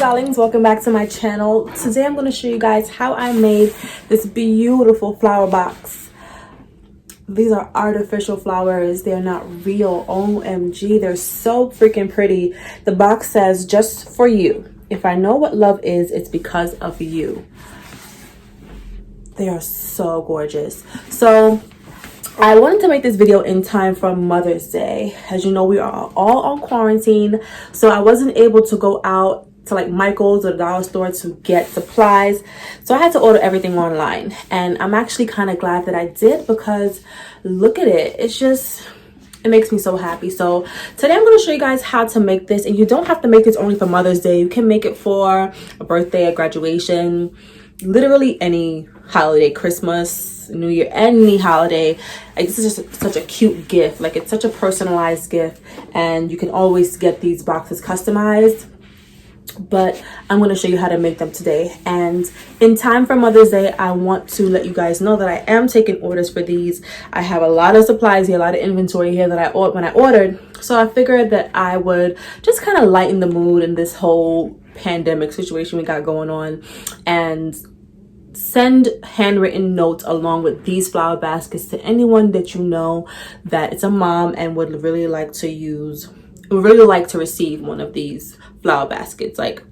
darlings, welcome back to my channel. Today I'm going to show you guys how I made this beautiful flower box. These are artificial flowers. They're not real. OMG, they're so freaking pretty. The box says, just for you. If I know what love is, it's because of you. They are so gorgeous. So I wanted to make this video in time for Mother's Day. As you know, we are all on quarantine, so I wasn't able to go out to like Michael's or the dollar store to get supplies, so I had to order everything online. And I'm actually kind of glad that I did, because look at it, it makes me so happy. So today I'm going to show you guys how to make this, and you don't have to make this only for Mother's Day. You can make it for a birthday, a graduation, literally any holiday, Christmas, New Year, any holiday. Like, this is just such a cute gift. Like, it's such a personalized gift, and you can always get these boxes customized. But I'm going to show you how to make them today. And in time for Mother's Day, I want to let you guys know that I am taking orders for these. I have a lot of supplies here, a lot of inventory here that I ordered. So I figured that I would just kind of lighten the mood in this whole pandemic situation we got going on, and send handwritten notes along with these flower baskets to anyone that you know that it's a mom and would really like to receive one of these flower baskets, like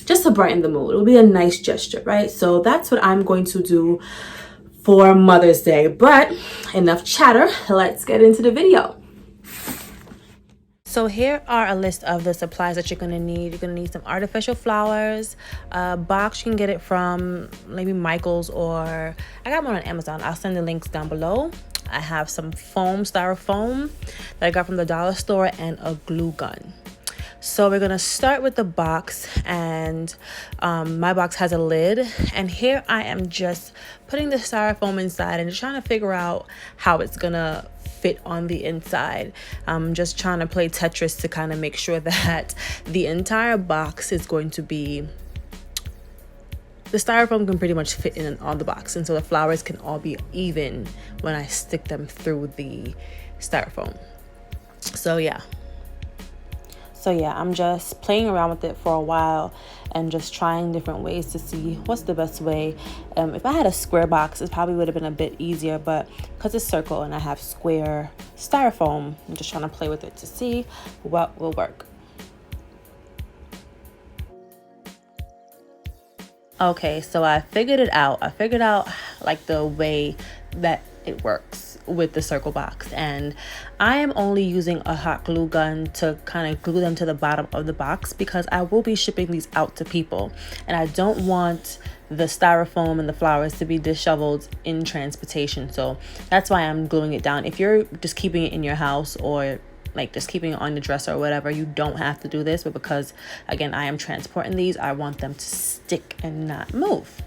just to brighten the mood. It would be a nice gesture, right? So that's what I'm going to do for Mother's Day. But enough chatter, let's get into the video. So here are a list of the supplies that you're going to need. You're going to need some artificial flowers, a box. You can get it from maybe Michael's, or I got one on Amazon. I'll send the links down below. I have some styrofoam that I got from the dollar store, and a glue gun. So we're going to start with the box, and my box has a lid, and here I am just putting the styrofoam inside and just trying to figure out how it's going to fit on the inside. I'm just trying to play Tetris to kind of make sure that the entire box is going to be, the styrofoam can pretty much fit in on the box, and so the flowers can all be even when I stick them through the styrofoam. So yeah, I'm just playing around with it for a while and just trying different ways to see what's the best way. If I had a square box, it probably would have been a bit easier, but because it's circle and I have square styrofoam, I'm just trying to play with it to see what will work. Okay, so I figured it out. I figured out like the way that it works with the circle box, and I am only using a hot glue gun to kind of glue them to the bottom of the box, because I will be shipping these out to people, and I don't want the styrofoam and the flowers to be disheveled in transportation. So that's why I'm gluing it down. If you're just keeping it in your house, or like just keeping it on the dresser or whatever, you don't have to do this. But because again, I am transporting these, I want them to stick and not move.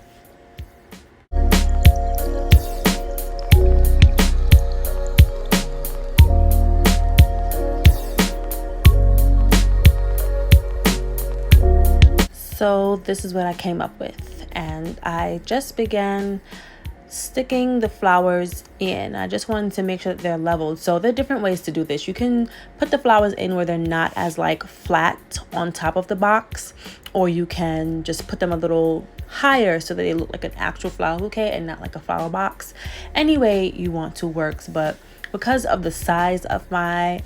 So this is what I came up with, and I just began sticking the flowers in. I just wanted to make sure that they're leveled. So there are different ways to do this. You can put the flowers in where they're not as like flat on top of the box, or you can just put them a little higher so that they look like an actual flower bouquet and not like a flower box. Any way you want to works, but because of the size of my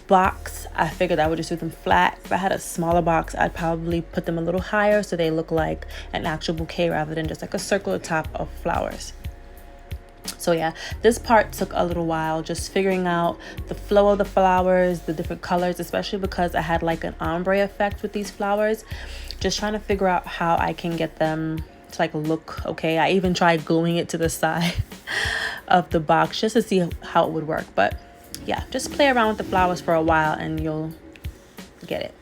box, I figured I would just do them flat. If I had a smaller box, I'd probably put them a little higher so they look like an actual bouquet rather than just like a circular top of flowers. So yeah, this part took a little while, just figuring out the flow of the flowers, the different colors, especially because I had like an ombre effect with these flowers. Just trying to figure out how I can get them to like look okay. I even tried gluing it to the side of the box just to see how it would work. But yeah, just play around with the flowers for a while and you'll get it.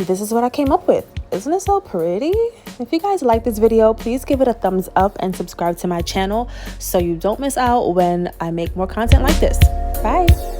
and this is what I came up with. Isn't it so pretty? If you guys like this video, please give it a thumbs up and subscribe to my channel so you don't miss out when I make more content like this. Bye.